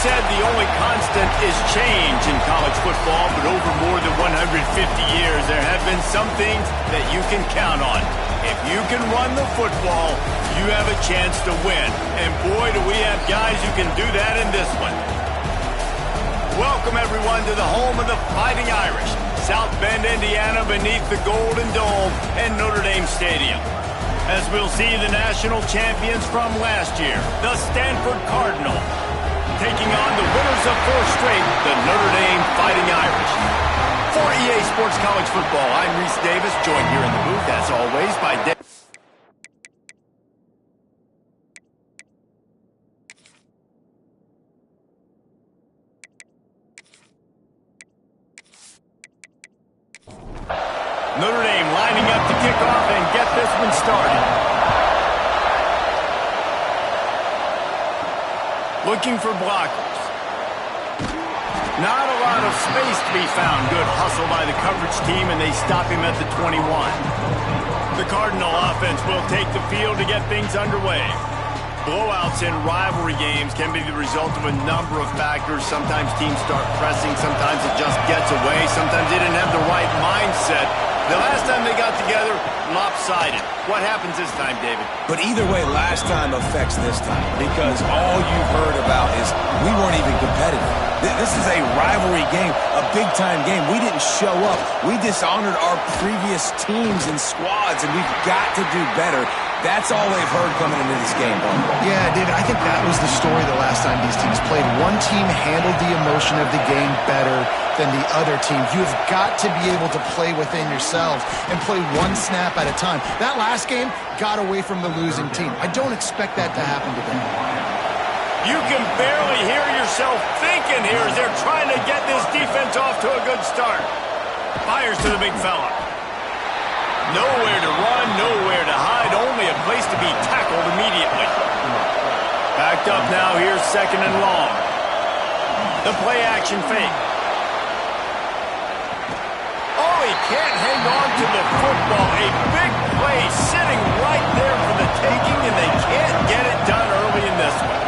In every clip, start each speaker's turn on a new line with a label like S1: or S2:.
S1: said the only constant is change in college football, but over more than 150 years, there have been some things that you can count on. If you can run the football, you have a chance to win. And boy, do we have guys who can do that in this one. Welcome, everyone, to the home of the Fighting Irish, South Bend, Indiana, beneath the Golden Dome and Notre Dame Stadium. As we'll see the national champions from last year, the Stanford Cardinal, taking on the winners of 4 straight, the Notre Dame Fighting Irish. For EA Sports College Football, I'm Reese Davis, joined here in the booth, as always, by Dave. Notre Dame lining up to kick off and get this one started. Looking for blockers. Not a lot of space to be found. Good hustle by the coverage team, and they stop him at the 21. The Cardinal offense will take the field to get things underway. Blowouts in rivalry games can be the result of a number of factors. Sometimes teams start pressing. Sometimes it just gets away. Sometimes they didn't have the right mindset. The last time they got together, lopsided. What happens this time, David?
S2: But either way, last time affects this time, because all you've heard about is we weren't even competitive. This is a rivalry game, a big-time game. We didn't show up. We dishonored our previous teams and squads, and we've got to do better. That's all they've heard coming into this game, Bud.
S3: Yeah, David, I think that was the story the last time these teams played. One team handled the emotion of the game better than the other team. You've got to be able to play within yourselves and play one snap at a time. That last game got away from the losing team. I don't expect that to happen today.
S1: You can barely hear yourself thinking here as they're trying to get this defense off to a good start. Fires to the big fella. Nowhere to run, nowhere to hide, only a place to be tackled immediately. Backed up now, here's 2nd and long. The play action fake. Oh, he can't hang on to the football. A big play sitting right there for the taking, and they can't get it done early in this one.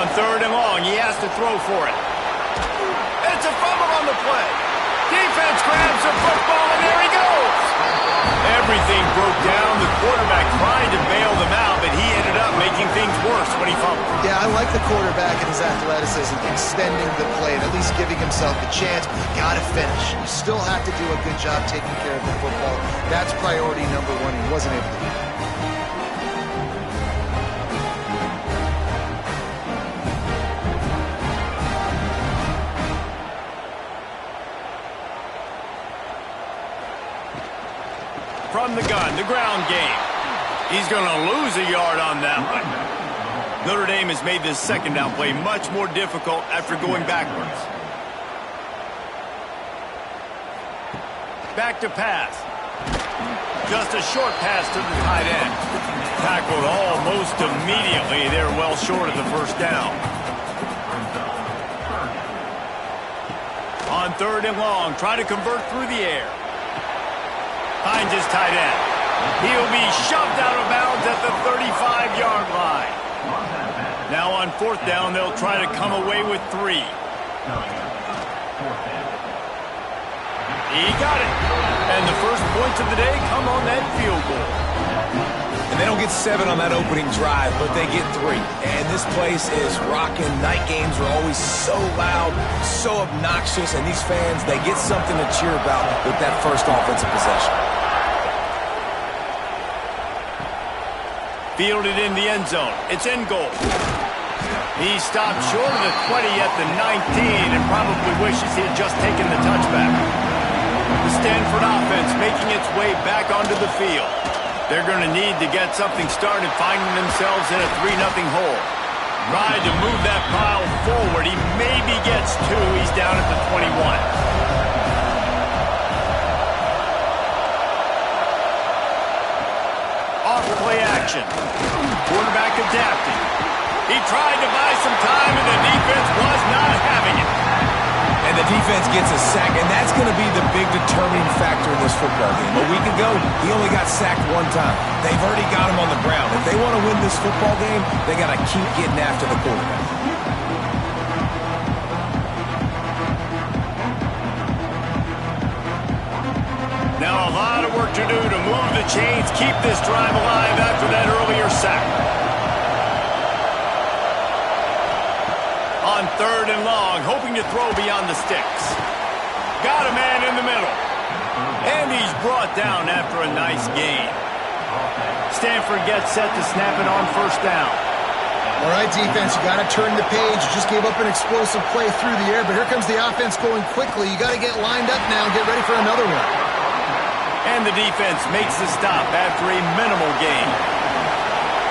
S1: On 3rd and long, he has to throw for it. It's a fumble on the play. Defense grabs the football, and there he goes. Everything broke down. The quarterback tried to bail them out, but he ended up making things worse when he fumbled.
S3: Yeah, I like the quarterback and his athleticism, extending the play and at least giving himself the chance. You got to finish. You still have to do a good job taking care of the football. That's priority number 1. He wasn't able to do that.
S1: From the gun, the ground game. He's going to lose a yard on that one. Notre Dame has made this 2nd down play much more difficult after going backwards. Back to pass. Just a short pass to the tight end. Tackled almost immediately. They're well short of the 1st down. On 3rd and long, try to convert through the air. Finds his tight end. He'll be shoved out of bounds at the 35-yard line. Now on 4th down, they'll try to come away with 3. He got it. And the first points of the day come on that field goal.
S2: And they don't get 7 on that opening drive, but they get 3. And this place is rocking. Night games are always so loud, so obnoxious, and these fans, they get something to cheer about with that first offensive possession.
S1: Fielded in the end zone. It's in goal. He stopped short of the 20 at the 19 and probably wishes he had just taken the touchback. The Stanford offense making its way back onto the field. They're going to need to get something started, finding themselves in a 3-0 hole. Tried to move that pile forward. He maybe gets 2. He's down at the 21. Off play action. Quarterback adapting. He tried to buy some time, and the defense was not having it.
S2: And the defense gets a sack, and that's going to be the big determining factor in this football game. A week ago, he only got sacked 1 time. They've already got him on the ground. If they want to win this football game, they got to keep getting after the quarterback.
S1: Now a lot of work to do to move the chains, keep this drive alive after that earlier sack. On 3rd and long, hoping to throw beyond the sticks. Got a man in the middle. And he's brought down after a nice gain. Stanford gets set to snap it on 1st down.
S3: All right, defense, you got to turn the page. You just gave up an explosive play through the air, but here comes the offense going quickly. You got to get lined up now and get ready for another one.
S1: And the defense makes the stop after a minimal gain.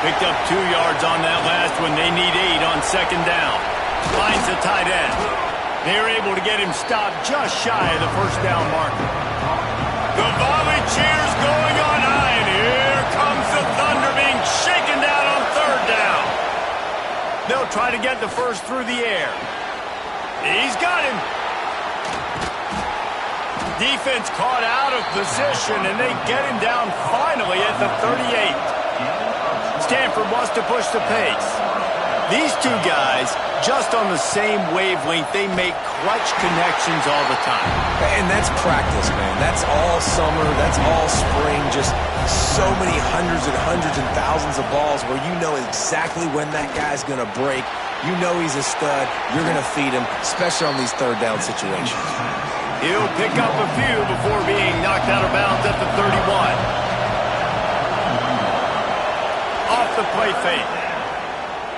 S1: Picked up 2 yards on that last one. They need 8 on 2nd down. Finds the tight end. They're able to get him stopped just shy of the 1st down marker. The volley cheers going on high, and here comes the Thunder being shaken down on 3rd down. They'll try to get the first through the air. He's got him. Defense caught out of position, and they get him down finally at the 38. Stanford wants to push the pace. These two guys, just on the same wavelength, they make clutch connections all the time.
S2: And that's practice, man. That's all summer. That's all spring. Just so many hundreds and thousands of balls where you know exactly when that guy's going to break. You know he's a stud. You're going to feed him, especially on these 3rd down situations.
S1: He'll pick up a few before being knocked out of bounds at the 31. Off the play fake.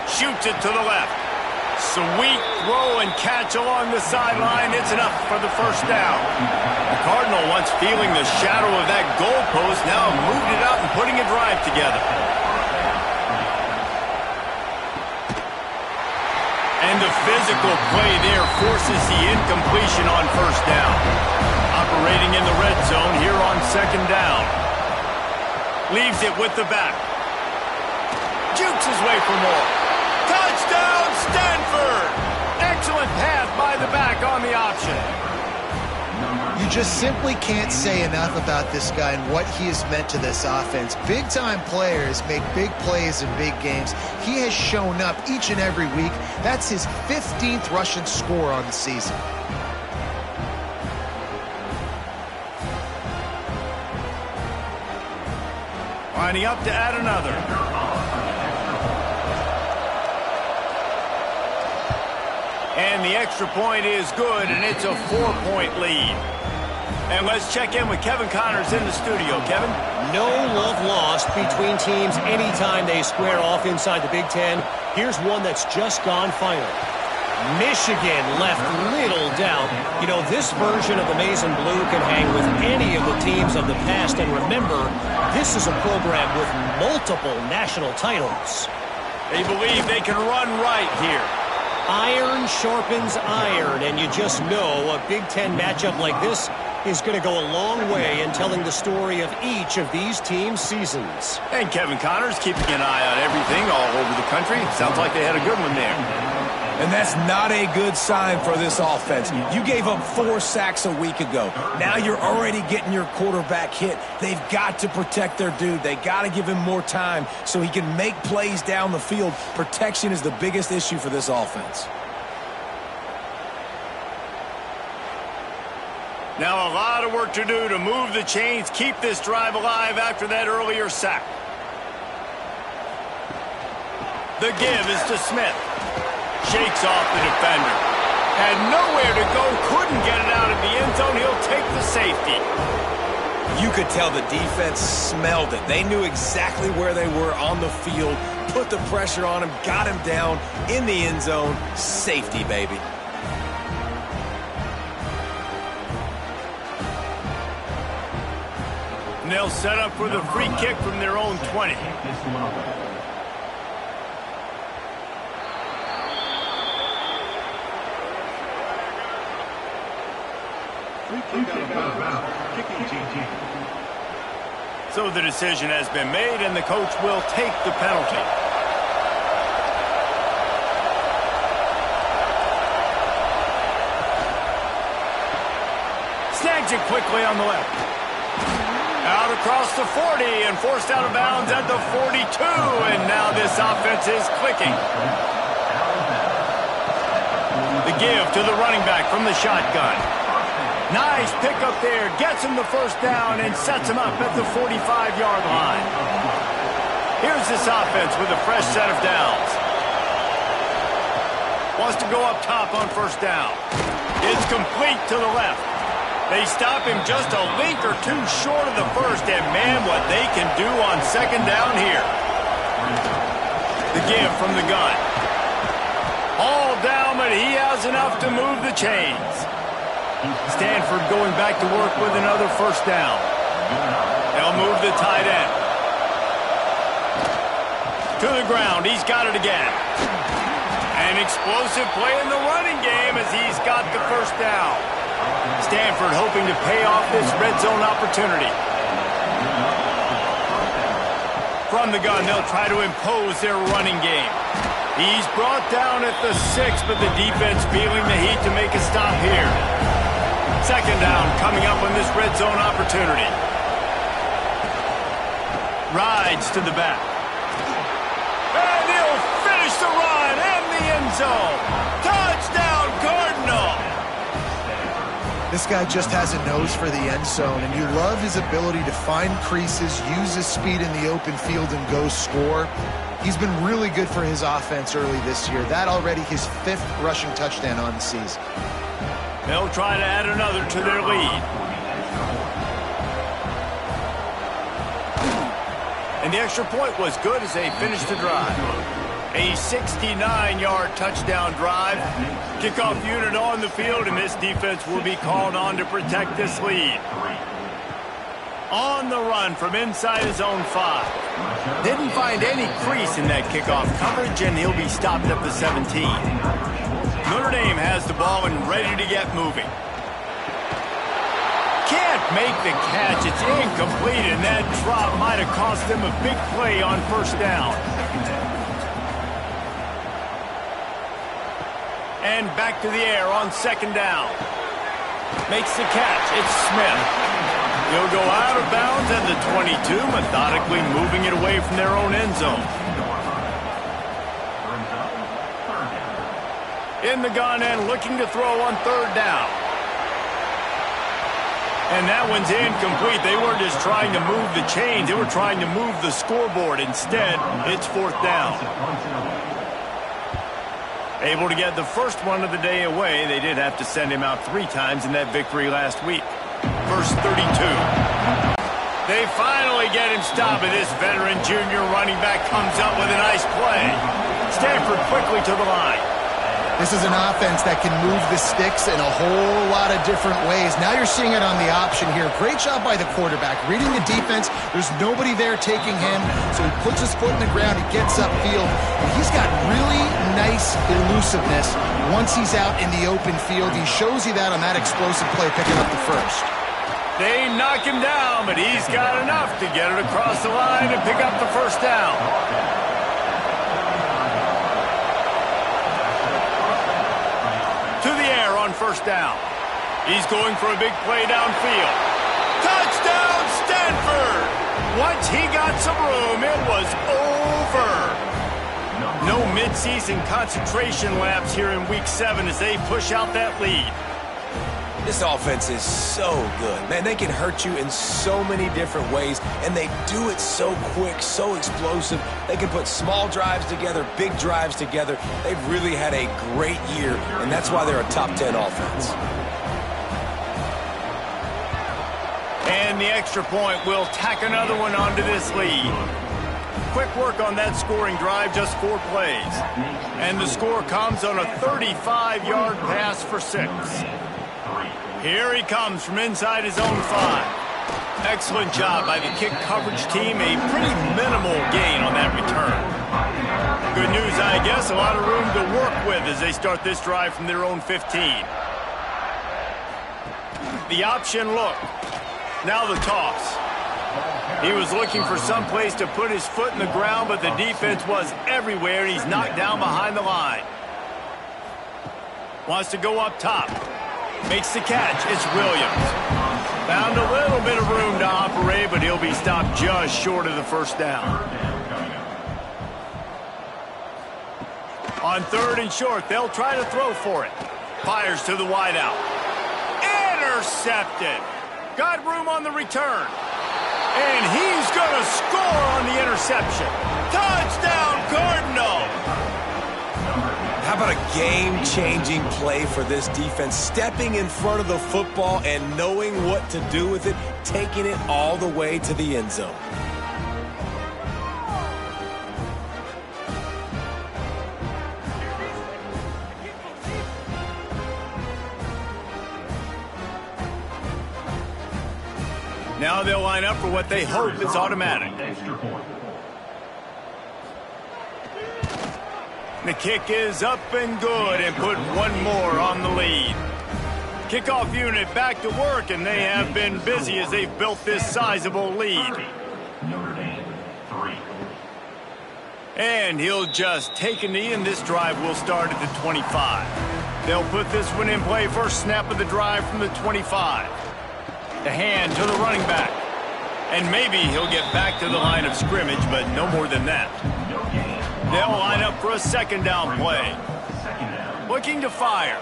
S1: Shoots it to the left. Sweet throw and catch along the sideline. It's enough for the 1st down. The Cardinal, once feeling the shadow of that goalpost, now moved it out and putting a drive together. And the physical play there forces the incompletion on 1st down. Operating in the red zone here on 2nd down. Leaves it with the back. Jukes his way for more. Touchdown, Stanford! Excellent pass by the back on the option.
S3: You just simply can't say enough about this guy and what he has meant to this offense. Big-time players make big plays in big games. He has shown up each and every week. That's his 15th rushing score on the season.
S1: Lining up to add another. And the extra point is good, and it's a 4-point lead. And let's check in with Kevin Connors in the studio. Kevin?
S4: No love lost between teams anytime they square off inside the Big Ten. Here's one that's just gone final. Michigan left little doubt. You know, this version of the Maize and Blue can hang with any of the teams of the past. And remember, this is a program with multiple national titles.
S1: They believe they can run right here.
S4: Iron sharpens iron, and you just know a Big Ten matchup like this is going to go a long way in telling the story of each of these teams' seasons.
S1: And Kevin Connors keeping an eye on everything all over the country. Sounds like they had a good one there.
S2: And that's not a good sign for this offense. You gave up 4 sacks a week ago. Now you're already getting your quarterback hit. They've got to protect their dude. They got to give him more time so he can make plays down the field. Protection is the biggest issue for this offense.
S1: Now a lot of work to do to move the chains, keep this drive alive after that earlier sack. The give is to Smith. Shakes off the defender. Had nowhere to go, couldn't get it out of the end zone. He'll take the safety.
S2: You could tell the defense smelled it. They knew exactly where they were on the field, put the pressure on him, got him down in the end zone. Safety, baby.
S1: And they'll set up for the free kick from their own 20. So the decision has been made, and the coach will take the penalty. Snags it quickly on the left. Out across the 40 and forced out of bounds at the 42, and now this offense is clicking. The give to the running back from the shotgun. Nice pickup there. Gets him the first down and sets him up at the 45-yard line. Here's this offense with a fresh set of downs. Wants to go up top on first down. It's complete to the left. They stop him just a link or two short of the first, and man, what they can do on second down here. The give from the gun. All down, but he has enough to move the chains. Stanford going back to work with another first down. They'll move the tight end. To the ground, he's got it again. An explosive play in the running game as he's got the first down. Stanford hoping to pay off this red zone opportunity. From the gun, they'll try to impose their running game. He's brought down at the 6, but the defense feeling the heat to make a stop here. Second down coming up on this red zone opportunity. Rides to the back. And he'll finish the run in the end zone. Touchdown, Cardinal!
S3: This guy just has a nose for the end zone, and you love his ability to find creases, use his speed in the open field, and go score. He's been really good for his offense early this year. That already his 5th rushing touchdown on the season.
S1: They'll try to add another to their lead. And the extra point was good as they finished the drive. A 69-yard touchdown drive. Kickoff unit on the field, and this defense will be called on to protect this lead. On the run from inside his own 5. Didn't find any crease in that kickoff coverage, and he'll be stopped at the 17. Notre Dame has the ball and ready to get moving. Can't make the catch. It's incomplete, and that drop might have cost them a big play on first down. And back to the air on second down. Makes the catch. It's Smith. He'll go out of bounds at the 22, methodically moving it away from their own end zone. In the gun and looking to throw on third down. And that one's incomplete. They weren't just trying to move the chains. They were trying to move the scoreboard. Instead, it's fourth down. Able to get the first one of the day away. They did have to send him out 3 times in that victory last week. Verse 32. They finally get him stopped, and this veteran junior running back comes up with a nice play. Stanford quickly to the line.
S3: This is an offense that can move the sticks in a whole lot of different ways. Now you're seeing it on the option here. Great job by the quarterback. Reading the defense, there's nobody there taking him, so he puts his foot in the ground, he gets upfield, and he's got really nice elusiveness once he's out in the open field. He shows you that on that explosive play, picking up the first.
S1: They knock him down, but he's got enough to get it across the line and pick up the first down. First down. He's going for a big play downfield. Touchdown, Stanford! Once he got some room, it was over. No midseason concentration laps here in Week 7 as they push out that lead.
S2: This offense is so good. Man, they can hurt you in so many different ways, and they do it so quick, so explosive. They can put small drives together, big drives together. They've really had a great year, and that's why they're a top 10 offense.
S1: And the extra point will tack another one onto this lead. Quick work on that scoring drive, just 4 plays. And the score comes on a 35-yard pass for 6. Here he comes from inside his own 5. Excellent job by the kick coverage team. A pretty minimal gain on that return. Good news, I guess. A lot of room to work with as they start this drive from their own 15. The option look. Now the toss. He was looking for some place to put his foot in the ground, but the defense was everywhere, and he's knocked down behind the line. Wants to go up top. Makes the catch. It's Williams. Found a little bit of room to operate, but he'll be stopped just short of the first down. On third and short, they'll try to throw for it. Fires to the wideout. Intercepted. Got room on the return. And he's going to score on the interception. Touchdown, Cardinal!
S2: How about a game-changing play for this defense? Stepping in front of the football and knowing what to do with it, taking it all the way to the end zone.
S1: Now they'll line up for what they hope is automatic. The kick is up and good and put one more on the lead. Kickoff unit back to work, and they have been busy as they've built this sizable lead. And he'll just take a knee, and this drive will start at the 25. They'll put this one in play first snap of the drive from the 25. The hand to the running back. And maybe he'll get back to the line of scrimmage, but no more than that. They'll line up for a second down play. Looking to fire.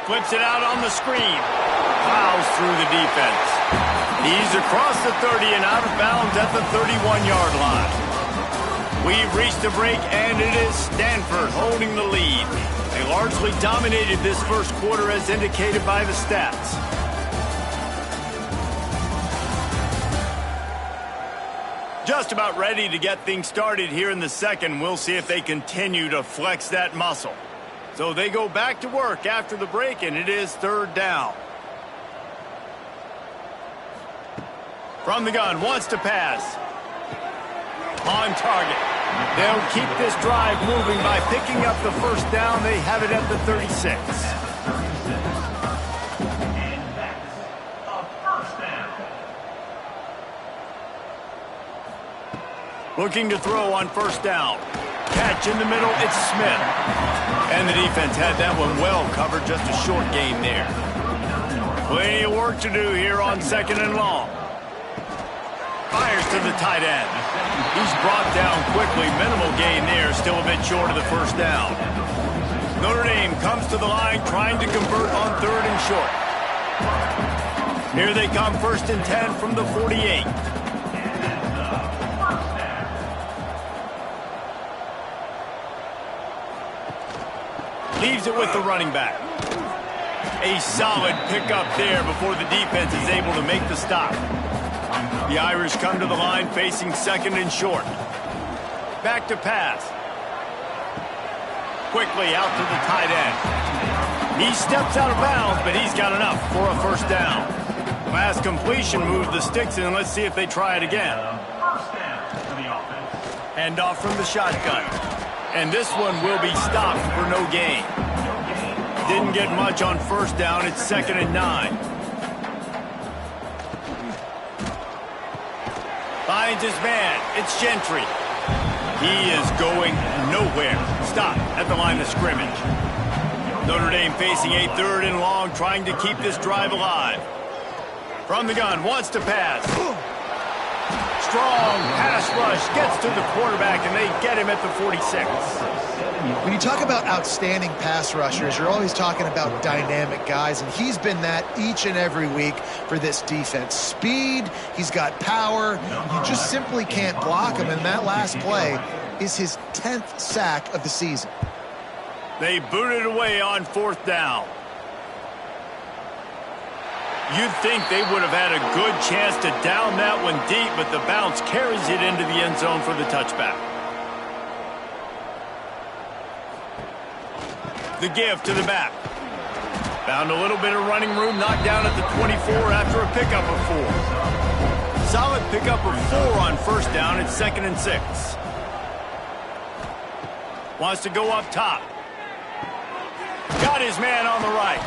S1: Flips it out on the screen. Plows through the defense. He's across the 30 and out of bounds at the 31-yard line. We've reached the break, and it is Stanford holding the lead. They largely dominated this first quarter as indicated by the stats. Just about ready to get things started here in the second. We'll see if they continue to flex that muscle. So they go back to work after the break, and it is third down. From the gun, wants to pass. On target. They'll keep this drive moving by picking up the first down. They have it at the 36. Looking to throw on first down. Catch in the middle, it's Smith. And the defense had that one well covered, just a short gain there. Plenty of work to do here on second and long. Fires to the tight end. He's brought down quickly, minimal gain there, still a bit short of the first down. Notre Dame comes to the line trying to convert on third and short. Here they come, first and 10 from the 48. Leaves it with the running back. A solid pickup there before the defense is able to make the stop. The Irish come to the line facing second and short. Back to pass. Quickly out to the tight end. He steps out of bounds, but he's got enough for a first down. Last completion moved the sticks in. Let's see if they try it again. Hand off from the shotgun. And this one will be stopped for no gain. Didn't get much on first down. It's second and 9. Finds his man. It's Gentry. He is going nowhere. Stop at the line of scrimmage. Notre Dame facing a third and long, trying to keep this drive alive. From the gun, wants to pass. Strong pass rush, gets to the quarterback, and they get him at the 46.
S3: When you talk about outstanding pass rushers, you're always talking about dynamic guys, and he's been that each and every week for this defense. Speed, he's got power, you just simply can't block him, and that last play is his 10th sack of the season.
S1: They booted away on fourth down. You'd think they would have had a good chance to down that one deep, but the bounce carries it into the end zone for the touchback. The give to the back. Found a little bit of running room, knocked down at the 24 after a pickup of 4. Solid pickup of 4 on first down. It's second and 6. Wants to go up top. Got his man on the right.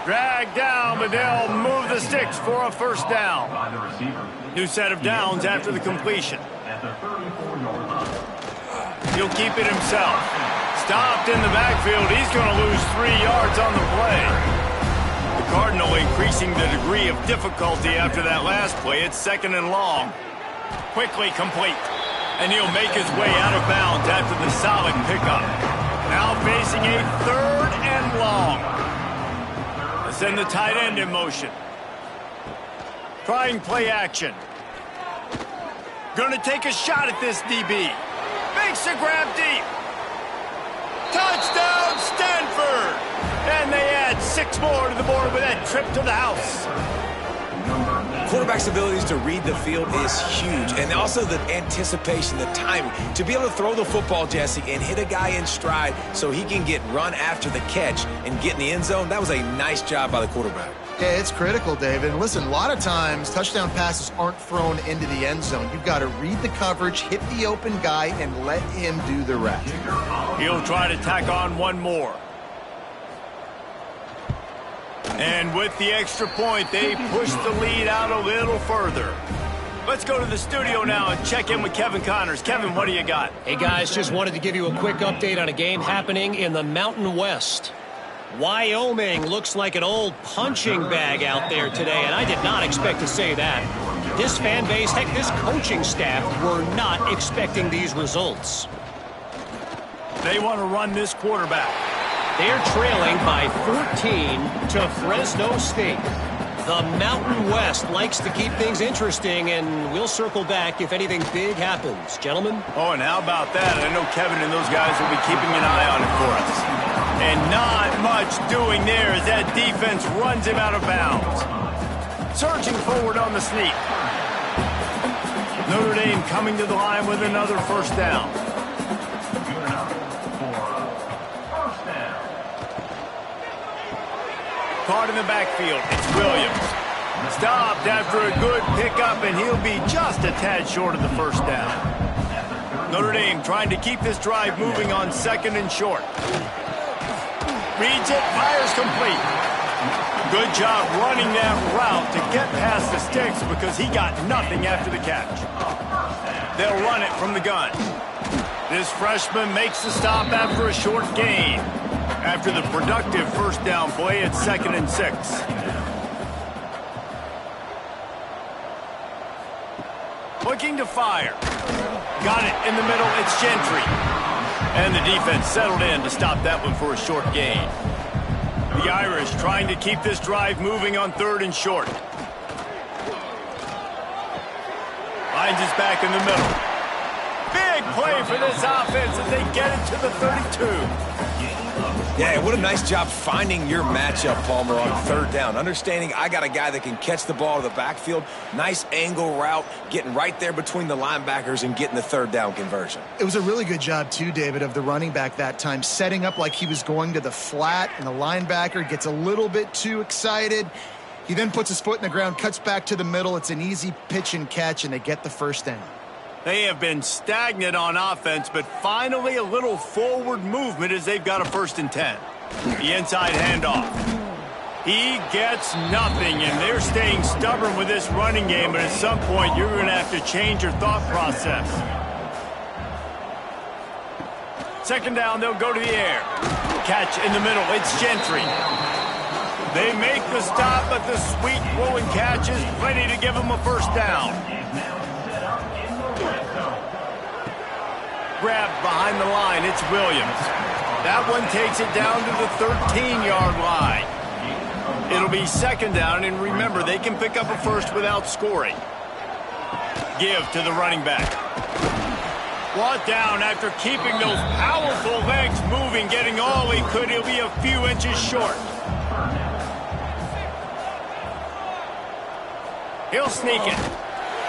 S1: Dragged down, but they'll move the sticks for a first down. New set of downs after the completion. He'll keep it himself. Stopped in the backfield. He's going to lose 3 yards on the play. The Cardinal increasing the degree of difficulty after that last play. It's second and long. Quickly complete. And he'll make his way out of bounds after the solid pickup. Now facing a third and long. Send the tight end in motion. Trying play action. Gonna take a shot at this DB. Makes a grab deep. Touchdown, Stanford! And they add 6 more to the board with that trip to the house.
S2: Quarterback's abilities to read the field is huge, and also the anticipation, the timing. To be able to throw the football, Jesse, and hit a guy in stride so he can get run after the catch and get in the end zone, that was a nice job by the quarterback.
S3: Yeah, it's critical, David. And listen, a lot of times touchdown passes aren't thrown into the end zone. You've got to read the coverage, hit the open guy, and let him do the rest.
S1: He'll try to tack on one more. And with the extra point, they push the lead out a little further. Let's go to the studio now and check in with Kevin Connors. Kevin, what do you got?
S4: Hey, guys, just wanted to give you a quick update on a game happening in the Mountain West. Wyoming looks like an old punching bag out there today, and I did not expect to say that. This fan base, heck, this coaching staff were not expecting these results.
S1: They want to run this quarterback.
S4: They're trailing by 14 to Fresno State. The Mountain West likes to keep things interesting, and we'll circle back if anything big happens. Gentlemen?
S1: Oh, and how about that? I know Kevin and those guys will be keeping an eye on it for us. And not much doing there as that defense runs him out of bounds. Surging forward on the sneak. Notre Dame coming to the line with another first down. Caught in the backfield, it's Williams. Stopped after a good pickup, and he'll be just a tad short of the first down. Notre Dame trying to keep this drive moving on 2nd and short. Reads it, fires complete. Good job running that route to get past the sticks because he got nothing after the catch. They'll run it from the gun. This freshman makes the stop after a short gain. After the productive first down play, it's 2nd and 6. Looking to fire. Got it in the middle, it's Gentry. And the defense settled in to stop that one for a short gain. The Irish trying to keep this drive moving on 3rd and short. Finds his back in the middle. Big play for this offense as they get it to the 32.
S2: Yeah, what a nice job finding your matchup, Palmer, on 3rd down. Understanding I got a guy that can catch the ball to the backfield. Nice angle route, getting right there between the linebackers and getting the 3rd down conversion.
S3: It was a really good job, too, David, of the running back that time, setting up like he was going to the flat, and the linebacker gets a little bit too excited. He then puts his foot in the ground, cuts back to the middle. It's an easy pitch and catch, and they get the first down.
S1: They have been stagnant on offense, but finally a little forward movement as they've got a 1st and 10. The inside handoff. He gets nothing, and they're staying stubborn with this running game, but at some point you're going to have to change your thought process. 2nd down, they'll go to the air. Catch in the middle, it's Gentry. They make the stop, but the sweet throwing catch is plenty to give them a first down. Grabbed behind the line, it's Williams. That one takes it down to the 13-yard line. It'll be 2nd down, and remember, they can pick up a first without scoring. Give to the running back. Brought down after keeping those powerful legs moving, getting all he could. He'll be a few inches short. He'll sneak it.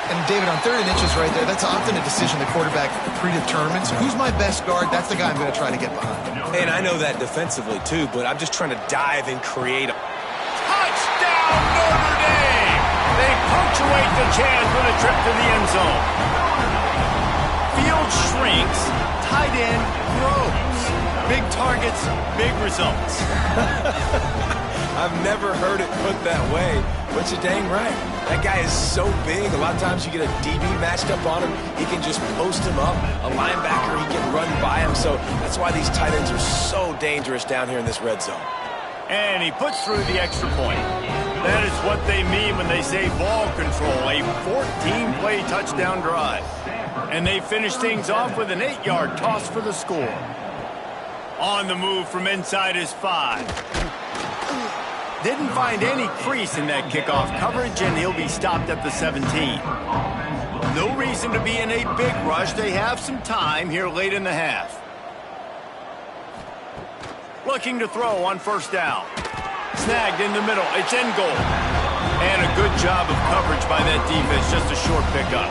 S3: And, David, on 3rd and inches right there, that's often a decision the quarterback predetermines. Who's my best guard? That's the guy I'm going to try to get behind.
S2: And I know that defensively, too, but I'm just trying to dive and create a...
S1: Touchdown, Notre Dame! They punctuate the chance with a trip to the end zone. Field shrinks, tight end grows. Big targets, big results.
S2: I've never heard it put that way, but you're dang right. That guy is so big. A lot of times you get a DB matched up on him. He can just post him up. A linebacker, he can run by him. So that's why these tight ends are so dangerous down here in this red zone.
S1: And he puts through the extra point. That is what they mean when they say ball control. A 14-play touchdown drive. And they finish things off with an 8-yard toss for the score. On the move from inside his 5. Didn't find any crease in that kickoff coverage, and he'll be stopped at the 17. No reason to be in a big rush. They have some time here late in the half. Looking to throw on first down. Snagged in the middle. It's in goal. And a good job of coverage by that defense. Just a short pickup.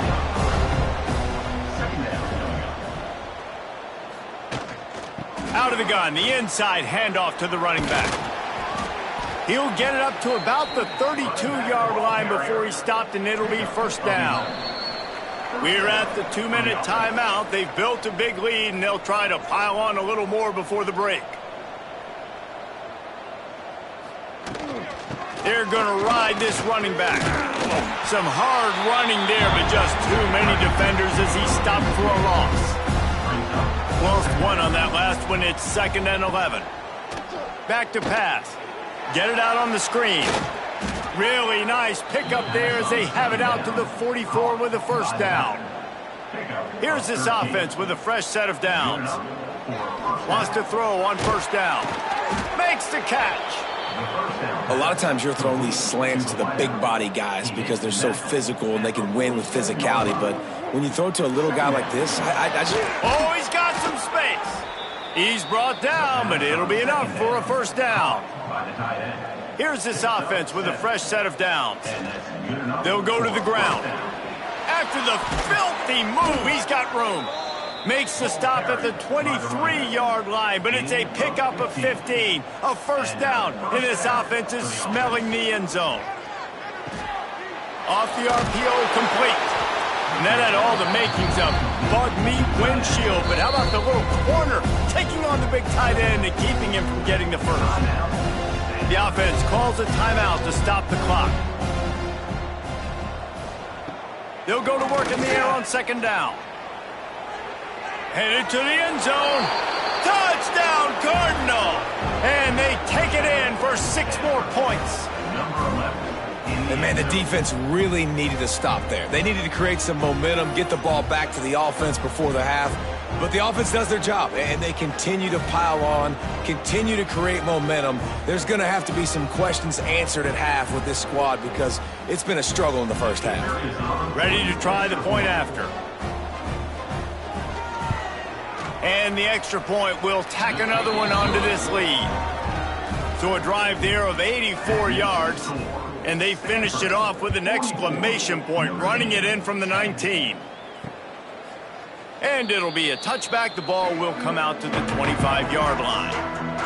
S1: Out of the gun. The inside handoff to the running back. He'll get it up to about the 32-yard line before he's stopped, and it'll be first down. We're at the 2-minute timeout. They've built a big lead, and they'll try to pile on a little more before the break. They're going to ride this running back. Some hard running there, but just too many defenders as he stopped for a loss. Lost one on that last one. It's 2nd and 11. Back to pass. Get it out on the screen. Really nice pickup there as they have it out to the 44 with a first down. Here's this offense with a fresh set of downs. Wants to throw on first down. Makes the catch.
S2: A lot of times you're throwing these slants to the big body guys because they're so physical and they can win with physicality. But when you throw it to a little guy like this, I just...
S1: Oh, he's got some space. He's brought down, but it'll be enough for a first down. Here's this offense with a fresh set of downs. They'll go to the ground. After the filthy move, he's got room. Makes the stop at the 23-yard line, but it's a pickup of 15. A first down, and this offense is smelling the end zone. Off the RPO, complete. And that had all the makings of bug meat windshield, but how about the little corner taking on the big tight end and keeping him from getting the first? The offense calls a timeout to stop the clock. They'll go to work in the air on second down. Headed to the end zone. Touchdown, Cardinal! And they take it in for 6 more points.
S2: And, man, the defense really needed to stop there. They needed to create some momentum, get the ball back to the offense before the half. But the offense does their job, and they continue to pile on, continue to create momentum. There's going to have to be some questions answered at half with this squad because it's been a struggle in the first half.
S1: Ready to try the point after. And the extra point will tack another one onto this lead. So a drive there of 84 yards, and they finished it off with an exclamation point, running it in from the 19. And it'll be a touchback. The ball will come out to the 25-yard line.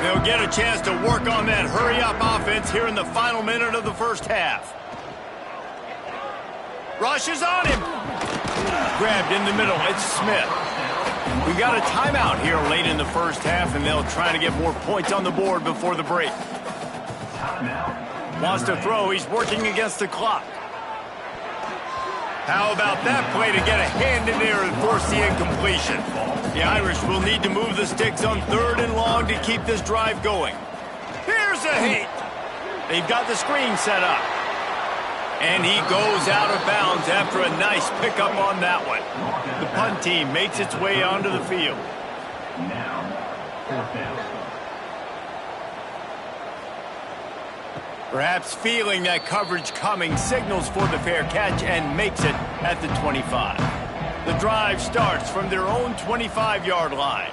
S1: They'll get a chance to work on that hurry-up offense here in the final minute of the first half. Rushes on him. Grabbed in the middle. It's Smith. We got a timeout here late in the first half, and they'll try to get more points on the board before the break. Wants to throw. He's working against the clock. How about that play to get a hand in there and force the incompletion? The Irish will need to move the sticks on 3rd and long to keep this drive going. Here's a hit. They've got the screen set up. And he goes out of bounds after a nice pickup on that one. The punt team makes its way onto the field.
S5: Now, 4th down.
S1: Perhaps feeling that coverage coming, signals for the fair catch and makes it at the 25. The drive starts from their own 25-yard line.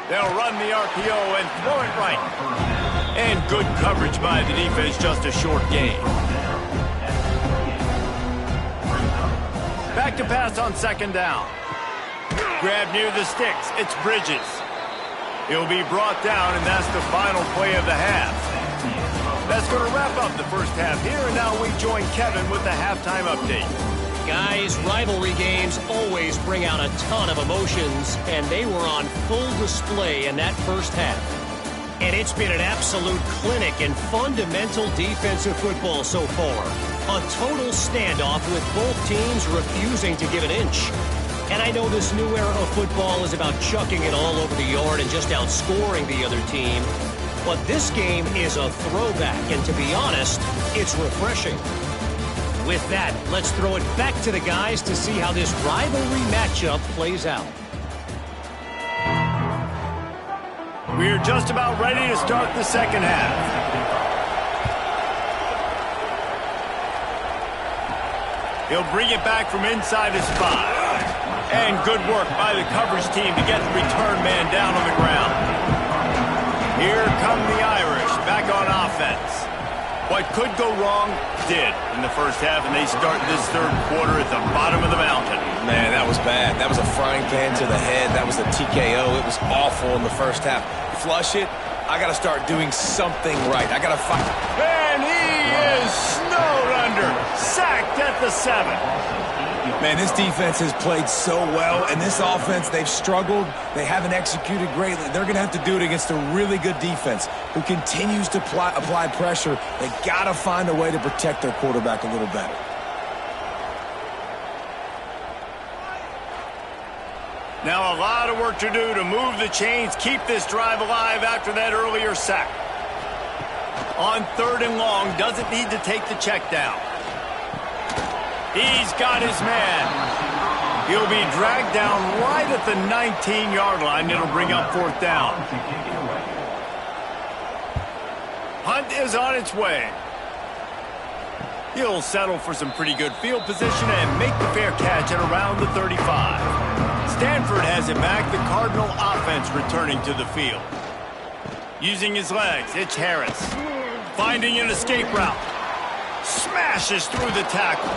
S1: They'll run the RPO and throw it right. And good coverage by the defense, just a short gain. Back to pass on second down. Grab near the sticks. It's Bridges. He'll be brought down, and that's the final play of the half. That's going to wrap up the first half here, and now we join Kevin with the halftime update.
S4: Guys, rivalry games always bring out a ton of emotions, and they were on full display in that first half. And it's been an absolute clinic in fundamental defensive football so far. A total standoff with both teams refusing to give an inch. And I know this new era of football is about chucking it all over the yard and just outscoring the other team. But this game is a throwback, and to be honest, it's refreshing. With that, let's throw it back to the guys to see how this rivalry matchup plays out.
S1: We're just about ready to start the second half. He'll bring it back from inside his 5. And good work by the coverage team to get the return man down on the ground. Here come the Irish back on offense. What could go wrong did in the first half, and they start this third quarter at the bottom of the mountain.
S2: Man, that was bad. That was a frying pan to the head. That was a TKO. It was awful in the first half. Flush it. I got to start doing something right. I got to fight.
S1: And he is snowed under. Sacked at the 7.
S2: Man, this defense has played so well, and this offense, they've struggled. They haven't executed greatly. They're going to have to do it against a really good defense who continues to apply pressure. They got to find a way to protect their quarterback a little better.
S1: Now a lot of work to do to move the chains, keep this drive alive after that earlier sack. On 3rd and long, doesn't need to take the check down. He's got his man. He'll be dragged down right at the 19-yard line. It'll bring up 4th down. Hunt is on its way. He'll settle for some pretty good field position and make the fair catch at around the 35. Stanford has it back. The Cardinal offense returning to the field. Using his legs, it's Harris. Finding an escape route. Smashes through the tackle.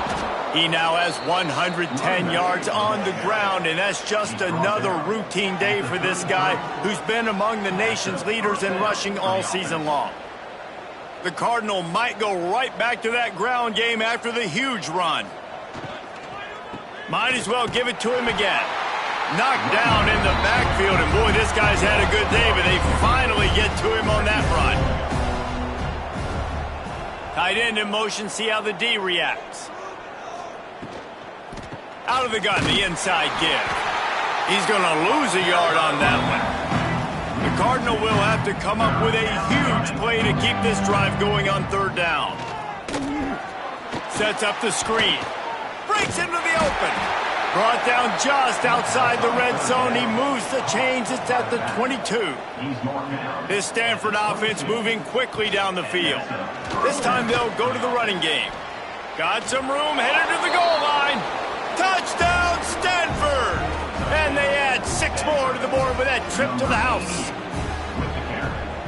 S1: He now has 110 yards on the ground, and that's just another routine day for this guy who's been among the nation's leaders in rushing all season long. The Cardinal might go right back to that ground game after the huge run. Might as well give it to him again. Knocked down in the backfield, and boy, this guy's had a good day, but they finally get to him on that run. Tight end in motion, see how the D reacts. Out of the gun, the inside give. He's going to lose a yard on that one. The Cardinal will have to come up with a huge play to keep this drive going on 3rd down. Sets up the screen. Breaks into the open. Brought down just outside the red zone. He moves the chains. It's at the 22. This Stanford offense moving quickly down the field. This time they'll go to the running game. Got some room, headed to the goal line. Touchdown, Stanford! And they add 6 more to the board with that trip to the house.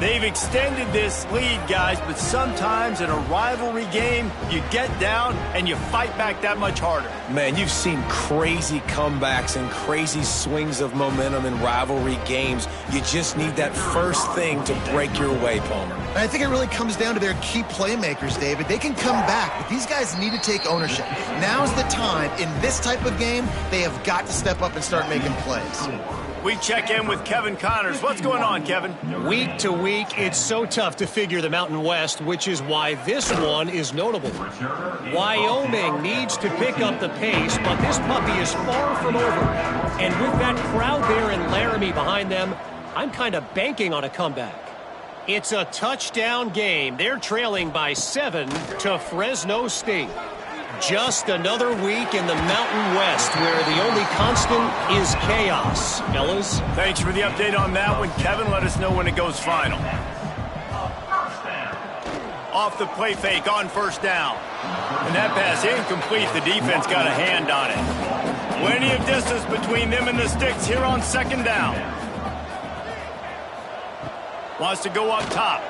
S1: They've extended this lead, guys, but sometimes in a rivalry game, you get down and you fight back that much harder.
S2: Man, you've seen crazy comebacks and crazy swings of momentum in rivalry games. You just need that first thing to break your way, Palmer.
S3: I think it really comes down to their key playmakers, David. They can come back, but these guys need to take ownership. Now's the time. In this type of game, they have got to step up and start making plays.
S1: We check in with Kevin Connors. What's going on, Kevin?
S4: Week to week, it's so tough to figure the Mountain West, which is why this one is notable. Wyoming needs to pick up the pace, but this puppy is far from over. And with that crowd there in Laramie behind them, I'm kind of banking on a comeback. It's a touchdown game. They're trailing by 7 to Fresno State. Just another week in the Mountain West where the only constant is chaos. Fellas?
S1: Thanks for the update on that one, Kevin. Let us know when it goes final. Off the play fake on 1st down. And that pass incomplete. The defense got a hand on it. Plenty of distance between them and the sticks here on 2nd down. Wants to go up top.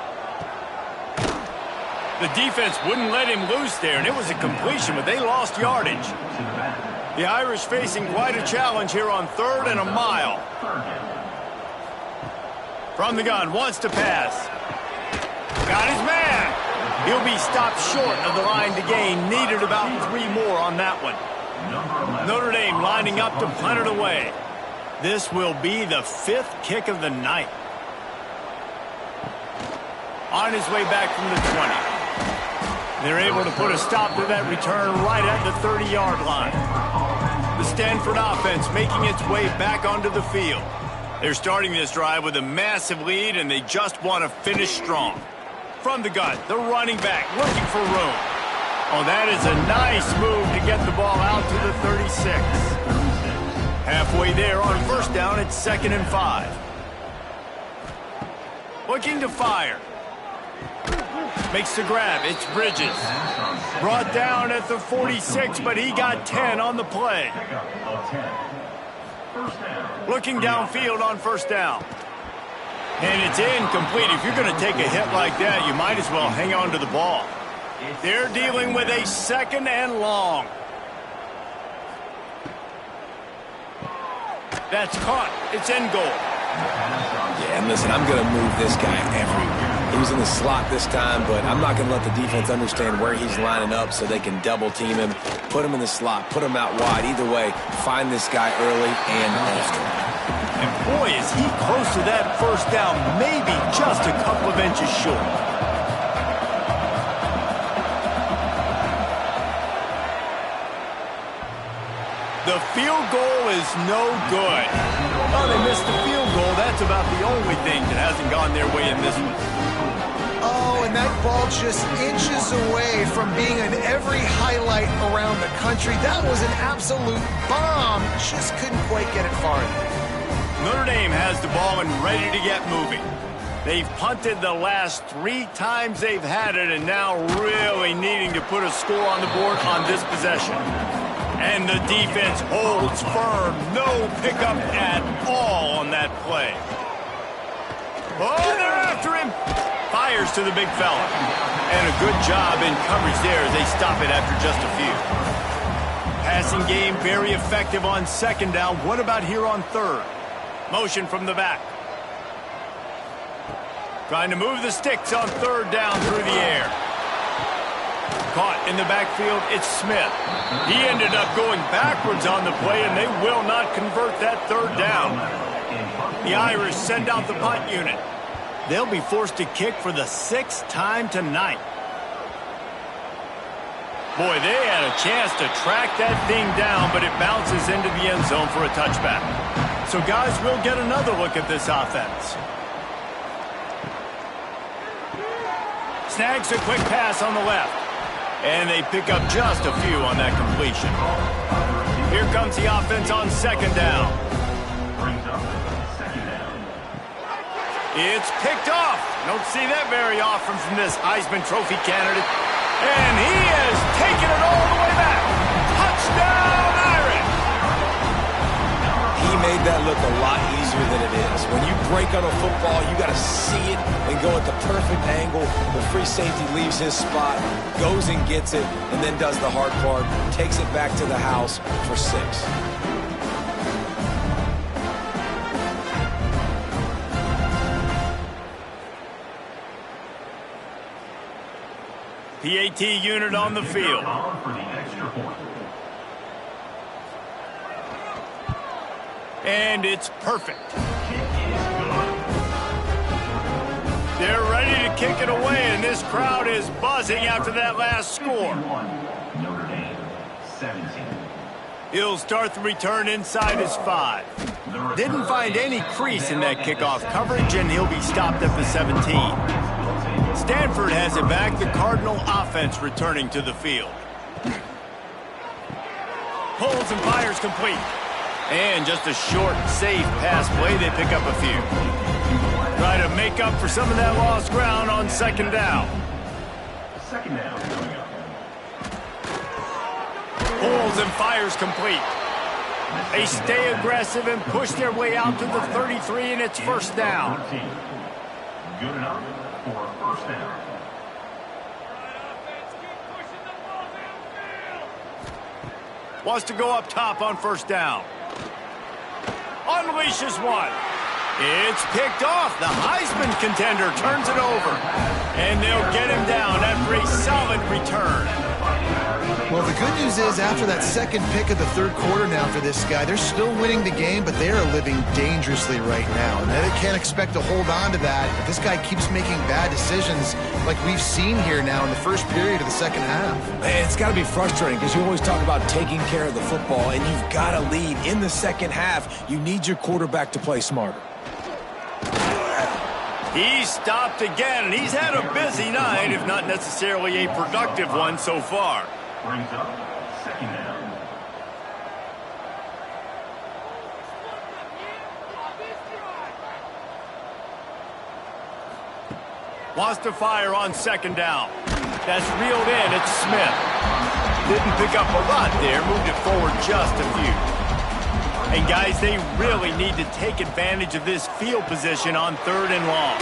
S1: The defense wouldn't let him loose there, and it was a completion, but they lost yardage. The Irish facing quite a challenge here on 3rd and a mile. From the gun, wants to pass. Got his man. He'll be stopped short of the line to gain. Needed about 3 more on that one. Notre Dame lining up to punt it away. This will be the 5th kick of the night. On his way back from the 20. They're able to put a stop to that return right at the 30-yard line. The Stanford offense making its way back onto the field. They're starting this drive with a massive lead, and they just want to finish strong. From the gun, the running back looking for room. Oh, that is a nice move to get the ball out to the 36. Halfway there on 1st down, it's 2nd and 5. Looking to fire. Makes the grab. It's Bridges. Brought down at the 46, but he got 10 on the play. Looking downfield on first down. And it's incomplete. If you're going to take a hit like that, you might as well hang on to the ball. They're dealing with a second and long. That's caught. It's in goal.
S2: Yeah, and listen, I'm going to move this guy everywhere. He was in the slot this time, but I'm not going to let the defense understand where he's lining up so they can double team him, put him in the slot, put him out wide. Either way, find this guy early and often.
S1: And boy, is he close to that first down, maybe just a couple of inches short. The field goal is no good. Oh, they missed the field goal. That's about the only thing that hasn't gone their way in this one.
S3: Oh, and that ball just inches away from being in every highlight around the country. That was an absolute bomb. Just couldn't quite get it far enough.
S1: Notre Dame has the ball and ready to get moving. They've punted the last 3 times they've had it, and now really needing to put a score on the board on this possession. And the defense holds firm. No pickup at all on that play. Oh, they're after him. Fires to the big fella. And a good job in coverage there as they stop it after just a few. Passing game very effective on second down. What about here on third? Motion from the back. Trying to move the sticks on third down through the air. Caught in the backfield, it's Smith. He ended up going backwards on the play, and they will not convert that third down. The Irish send out the punt unit. They'll be forced to kick for the 6th time tonight. Boy, they had a chance to track that thing down, but it bounces into the end zone for a touchback. So, guys, we'll get another look at this offense. Snags a quick pass on the left. And they pick up just a few on that completion. Here comes the offense on second down. It's picked off. Don't see that very often from this Heisman Trophy candidate. And he has taken it all the way back. Touchdown, Irish!
S2: He made that look a lot easier than it is. When you break on a football, you got to see it and go at the perfect angle. The free safety leaves his spot, goes and gets it, and then does the hard part, takes it back to the house for 6.
S1: PAT unit on the field. And it's perfect. They're ready to kick it away, and this crowd is buzzing after that last score.
S5: Notre Dame, 17.
S1: He'll start the return inside his 5. Didn't find any crease in that kickoff coverage, and he'll be stopped at the 17. Stanford has it back. The Cardinal offense returning to the field. Pulls and fires complete. And just a short, safe pass play. They pick up a few. Try to make up for some of that lost ground on second down.
S5: Second down coming up.
S1: Pulls and fires complete. They stay aggressive and push their way out to the 33, and it's first down.
S5: Good enough for a first down.
S1: Wants to go up top on first down. Unleashes one. It's picked off. The Heisman contender turns it over. And they'll get him down after a solid return.
S3: Well, the good news is after that second pick of the third quarter now for this guy, they're still winning the game, but they are living dangerously right now. And they can't expect to hold on to that if this guy keeps making bad decisions like we've seen here now in the first period of the second half.
S2: Man, it's got to be frustrating because you always talk about taking care of the football, and you've got to lead in the second half. You need your quarterback to play smarter.
S1: He's stopped again, and he's had a busy night, if not necessarily a productive one so far.
S5: Brings up second down.
S1: Wants to fire on second down. That's reeled in. It's Smith. Didn't pick up a lot there. Moved it forward just a few. And, guys, they really need to take advantage of this field position on 3rd and long.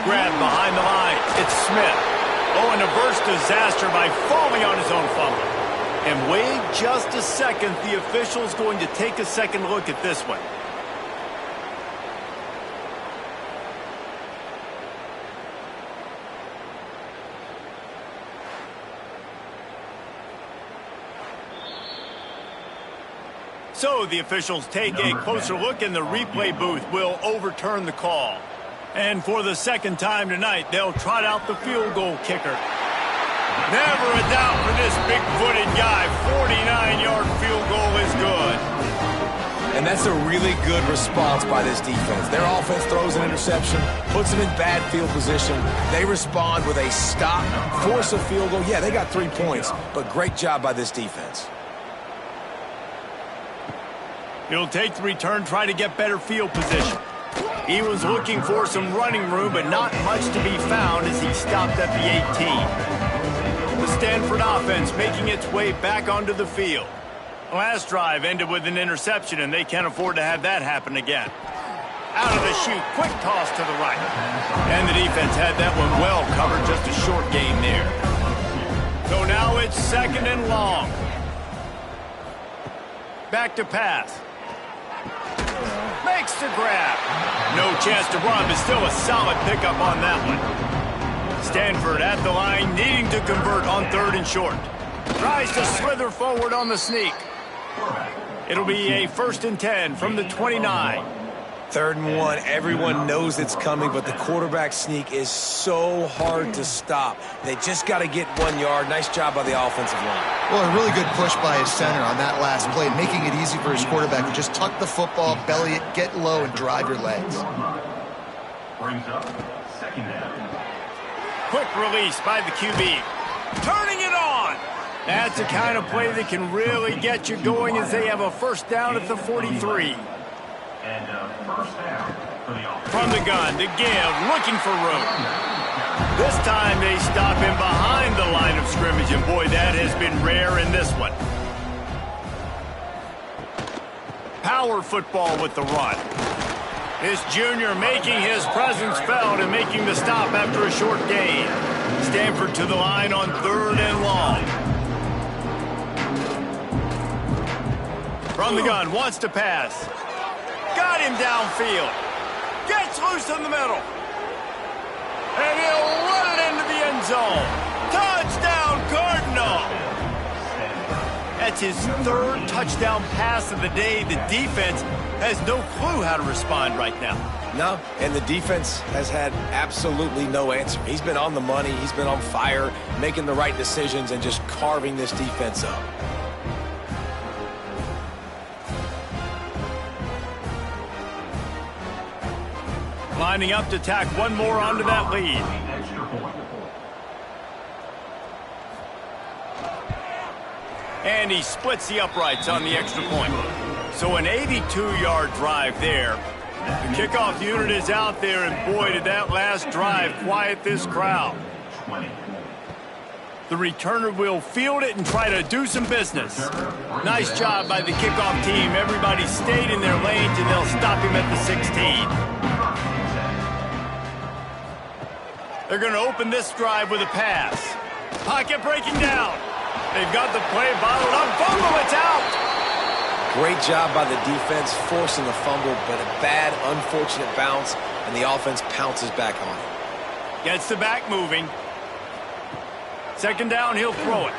S1: Grab behind the line. It's Smith. Oh, and a burst disaster by falling on his own fumble. And wait just a second. The official's going to take a second look at this one. So the officials take a closer look, and the replay booth will overturn the call. And for the second time tonight, they'll trot out the field goal kicker. Never a doubt for this big-footed guy. 49-yard field goal is good.
S2: And that's a really good response by this defense. Their offense throws an interception, puts them in bad field position. They respond with a stop, force a field goal. Yeah, they got 3 points, but great job by this defense.
S1: He'll take the return, try to get better field position. He was looking for some running room, but not much to be found as he stopped at the 18. The Stanford offense making its way back onto the field. Last drive ended with an interception, and they can't afford to have that happen again. Out of the chute, quick toss to the right. And the defense had that one well covered, just a short gain there. So now it's 2nd and long. Back to pass. Makes the grab. No chance to run, but still a solid pickup on that one. Stanford at the line, needing to convert on 3rd and short. Tries to slither forward on the sneak. It'll be a 1st and 10 from the 29.
S2: 3rd and 1, everyone knows it's coming, but the quarterback sneak is so hard to stop. They just got to get 1 yard. Nice job by the offensive line.
S3: Well, a really good push by his center on that last play, making it easy for his quarterback to just tuck the football, belly it, get low, and drive your legs.
S5: Brings up 2nd down.
S1: Quick release by the QB. Turning it on. That's the kind of play that can really get you going as they have a 1st down at the 43.
S5: And 1st down for the offense.
S1: From the gun to give, looking for room. This time they stop him behind the line of scrimmage, and boy, that has been rare in this one. Power football with the run. This junior making his presence felt and making the stop after a short gain. Stanford to the line on 3rd and long. From the gun, wants to pass. Got him downfield. Gets loose in the middle. And he'll run it into the end zone. Touchdown, Cardinal. That's his 3rd touchdown pass of the day. The defense has no clue how to respond right now.
S2: No, and the defense has had absolutely no answer. He's been on the money. He's been on fire, making the right decisions and just carving this defense up.
S1: Lining up to tack one more onto that lead. And he splits the uprights on the extra point. So an 82-yard drive there. The kickoff unit is out there, and boy, did that last drive quiet this crowd. The returner will field it and try to do some business. Nice job by the kickoff team. Everybody stayed in their lanes, and they'll stop him at the 16. They're going to open this drive with a pass. Pocket breaking down. They've got the play bottled up. Fumble, it's out.
S2: Great job by the defense forcing the fumble, but a bad, unfortunate bounce, and the offense pounces back on it.
S1: Gets the back moving. 2nd down, he'll throw it.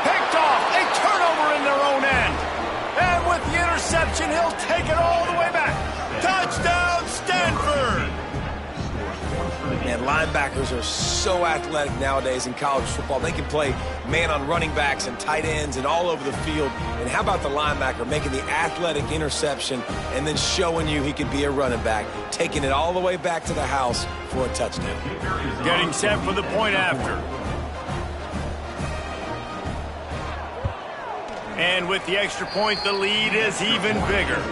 S1: Picked off. A turnover in their own end. And with the interception, he'll take it all the way back. Touchdown, Stanford.
S2: Man, linebackers are so athletic nowadays in college football. They can play man on running backs and tight ends and all over the field. And how about the linebacker making the athletic interception and then showing you he could be a running back, taking it all the way back to the house for a touchdown.
S1: Getting set for the point after. And with the extra point, the lead is even bigger.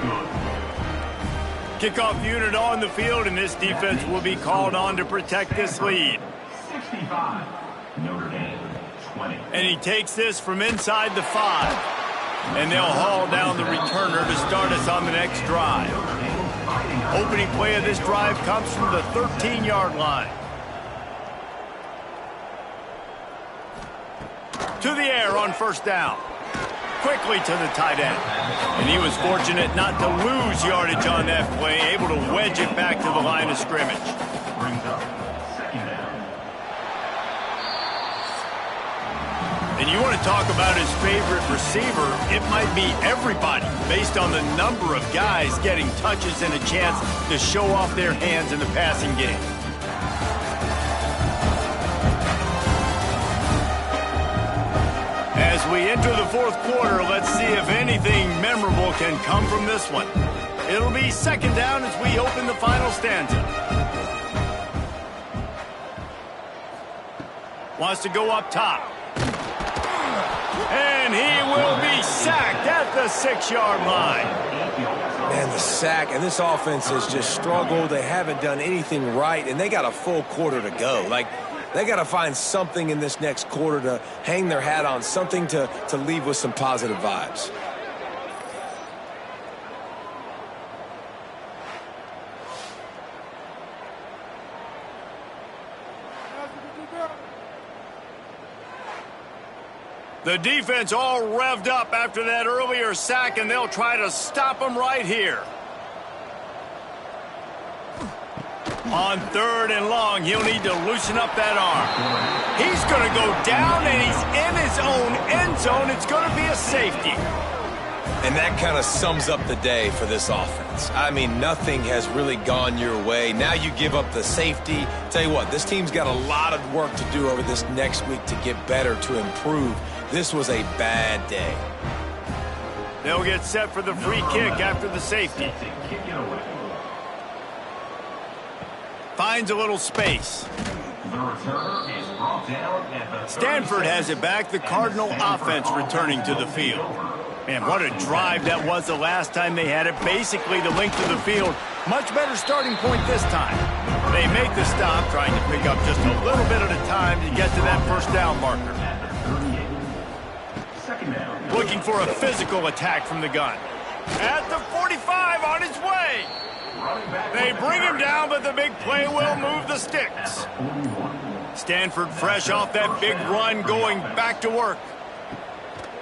S1: Kickoff unit on the field, and this defense will be called on to protect this lead.
S5: 65, Notre Dame, 20.
S1: And he takes this from inside the 5. And they'll haul down the returner to start us on the next drive. Opening play of this drive comes from the 13-yard line. To the air on first down. Quickly to the tight end. And he was fortunate not to lose yardage on that play, able to wedge it back to the line of scrimmage.
S5: Brings up second down.
S1: And you want to talk about his favorite receiver, it might be everybody, based on the number of guys getting touches and a chance to show off their hands in the passing game. As we enter the fourth quarter, let's see if anything memorable can come from this one. It'll be second down as we open the final stanza. Wants to go up top. And he will be sacked at the 6-yard line.
S2: Man, the sack, and this offense has just struggled. They haven't done anything right, and they got a full quarter to go. Like, they got to find something in this next quarter to hang their hat on, something to leave with some positive vibes.
S1: The defense all revved up after that earlier sack, and they'll try to stop him right here. On third and long, he'll need to loosen up that arm. He's going to go down, and he's in his own end zone. It's going to be a safety.
S2: And that kind of sums up the day for this offense. I mean, nothing has really gone your way. Now you give up the safety. Tell you what, this team's got a lot of work to do over this next week to get better, to improve. This was a bad day.
S1: They'll get set for the free kick after the safety. Finds a little space. Stanford has it back. The Cardinal offense returning to the field. Man, what a drive that was the last time they had it. Basically the length of the field. Much better starting point this time. They make the stop, trying to pick up just a little bit at a time to get to that first down marker. Looking for a physical attack from the gun. At the 45 on his way. They bring him down, but the big play will move the sticks. Stanford fresh off that big run, going back to work.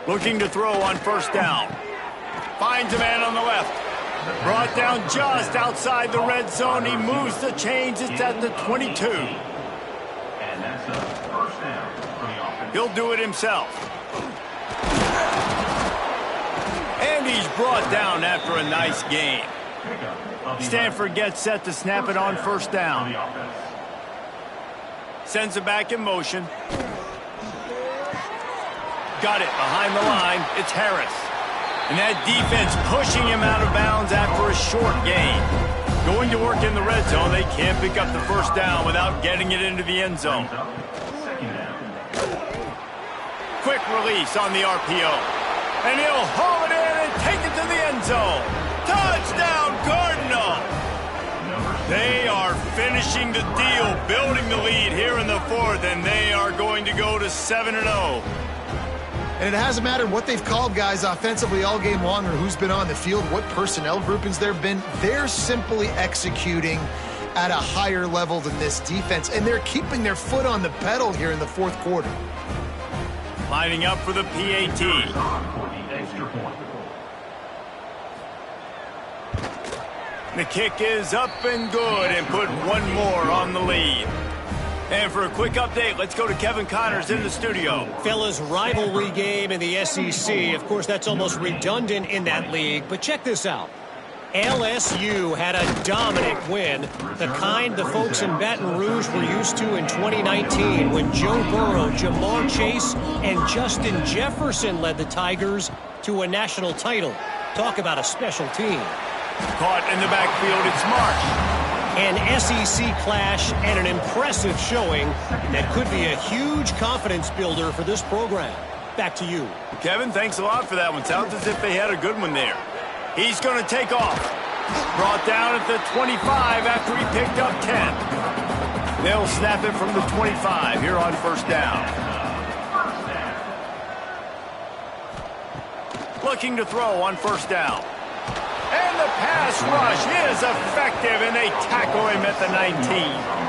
S1: Looking to throw on first down. Finds a man on the left. Brought down just outside the red zone. He moves the chains. It's at the 22. He'll do it himself. And he's brought down after a nice gain. Stanford gets set to snap it on first down. Sends it back in motion. Got it behind the line. It's Harris. And that defense pushing him out of bounds after a short gain. Going to work in the red zone. They can't pick up the first down without getting it into the end zone. Quick release on the RPO. And he'll haul it in and take it to the end zone. Touchdown, Cardinal! They are finishing the deal, building the lead here in the fourth, and they are going to go to 7-0.
S3: And it hasn't mattered what they've called guys offensively all game long or who's been on the field, what personnel groupings there have been. They're simply executing at a higher level than this defense, and they're keeping their foot on the pedal here in the fourth quarter.
S1: Lining up for the PAT. The kick is up and good, and put one more on the lead. And for a quick update, let's go to Kevin Connors in the studio.
S4: Fellas, rivalry game in the SEC. Of course, that's almost redundant in that league, but check this out. LSU had a dominant win, the kind the folks in Baton Rouge were used to in 2019 when Joe Burrow, Jamar Chase, and Justin Jefferson led the Tigers to a national title. Talk about a special team.
S1: Caught in the backfield, it's Marsh.
S4: An SEC clash and an impressive showing that could be a huge confidence builder for this program. Back to you.
S1: Kevin, thanks a lot for that one. Sounds as if they had a good one there. He's going to take off. Brought down at the 25 after he picked up 10. They'll snap it from the 25 here on first down. Looking to throw on first down. And the pass rush is effective, and they tackle him at the 19.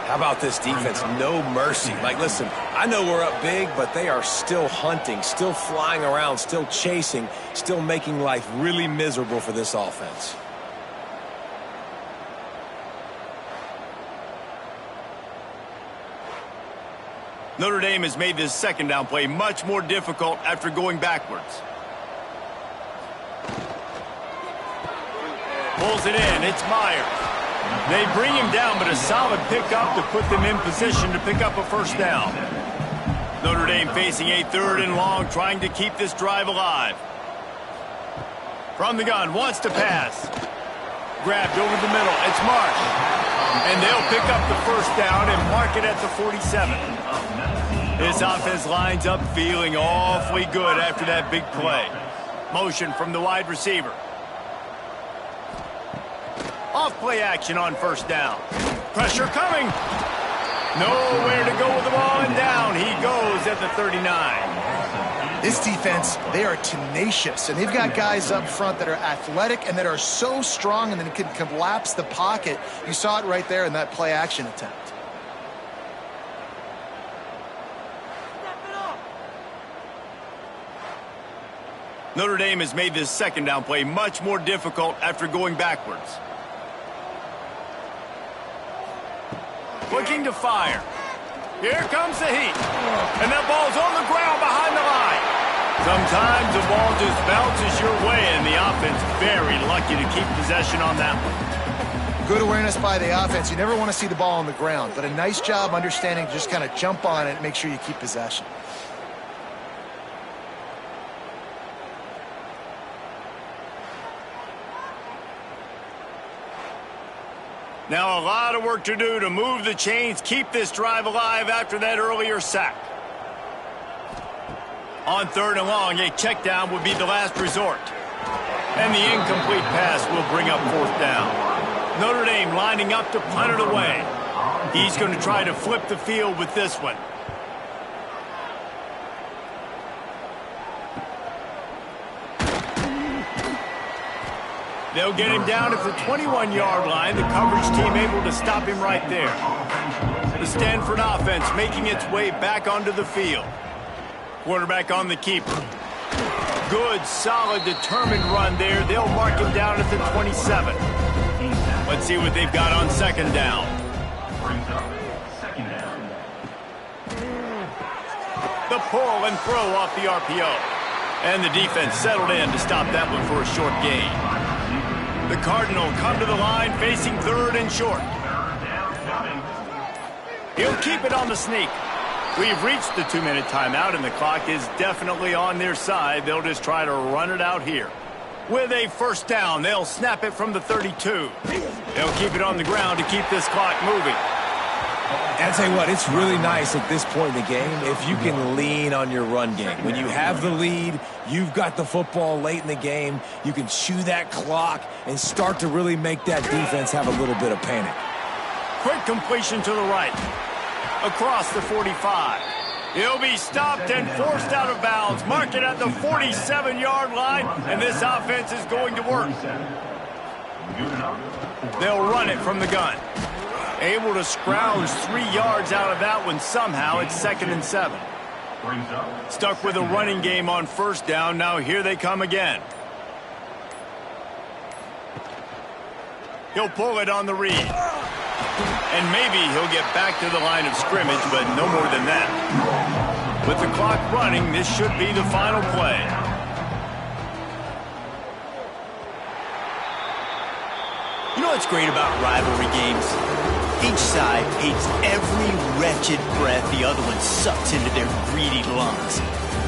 S2: How about this defense? No mercy. Like, listen, I know we're up big, but they are still hunting, still flying around, still chasing, still making life really miserable for this offense.
S1: Notre Dame has made this second down play much more difficult after going backwards. Pulls it in. It's Myers. They bring him down, but a solid pickup to put them in position to pick up a first down. Notre Dame facing a 3rd and long, trying to keep this drive alive. From the gun, wants to pass. Grabbed over the middle. It's Marsh. And they'll pick up the first down and mark it at the 47. This offense lines up feeling awfully good after that big play. Motion from the wide receiver. Off play action on first down. Pressure coming. Nowhere to go with the ball, and down he goes at the 39.
S3: This defense, they are tenacious, and they've got guys up front that are athletic and that are so strong and then can collapse the pocket. You saw it right there in that play action attempt.
S1: Notre Dame has made this second down play much more difficult after going backwards. Looking to fire. Here comes the heat. And that ball's on the ground behind the line. Sometimes the ball just bounces your way, and the offense very lucky to keep possession on that one.
S3: Good awareness by the offense. You never want to see the ball on the ground, but a nice job understanding to just kind of jump on it and make sure you keep possession.
S1: Now a lot of work to do to move the chains, keep this drive alive after that earlier sack. On 3rd and long, a check down would be the last resort. And the incomplete pass will bring up 4th down. Notre Dame lining up to punt it away. He's going to try to flip the field with this one. They'll get him down at the 21-yard line. The coverage team able to stop him right there. The Stanford offense making its way back onto the field. Quarterback on the keeper. Good, solid, determined run there. They'll mark him down at the 27. Let's see what they've got on second down. The pull and throw off the RPO. And the defense settled in to stop that one for a short gain. The Cardinal come to the line facing 3rd and short. He'll keep it on the sneak. We've reached the 2-minute timeout, and the clock is definitely on their side. They'll just try to run it out here. With a first down, they'll snap it from the 32. They'll keep it on the ground to keep this clock moving.
S2: And I'll tell you what, it's really nice at this point in the game if you can lean on your run game. When you have the lead, you've got the football late in the game, you can chew that clock and start to really make that defense have a little bit of panic.
S1: Quick completion to the right. Across the 45. He'll be stopped and forced out of bounds. Mark it at the 47-yard line, and this offense is going to work. They'll run it from the gun. Able to scrounge 3 yards out of that one somehow. It's 2nd and 7. Stuck with a running game on first down. Now here they come again. He'll pull it on the read. And maybe he'll get back to the line of scrimmage, but no more than that. With the clock running, this should be the final play.
S6: You know what's great about rivalry games? Each side hates every wretched breath the other one sucks into their greedy lungs.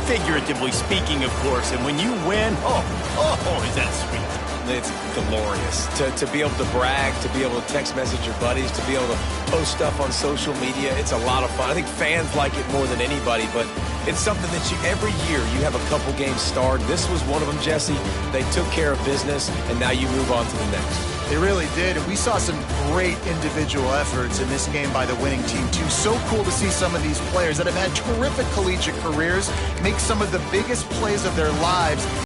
S6: Figuratively speaking, of course, and when you win, oh, is that sweet.
S2: It's glorious to be able to brag, to be able to text message your buddies, to be able to post stuff on social media. It's a lot of fun. I think fans like it more than anybody, but It's something that every year you have a couple games starred. This was one of them, Jesse. They took care of business, and now you move on to the next.
S3: They really did, and we saw some great individual efforts in this game by the winning team, too. So cool to see some of these players that have had terrific collegiate careers make some of the biggest plays of their lives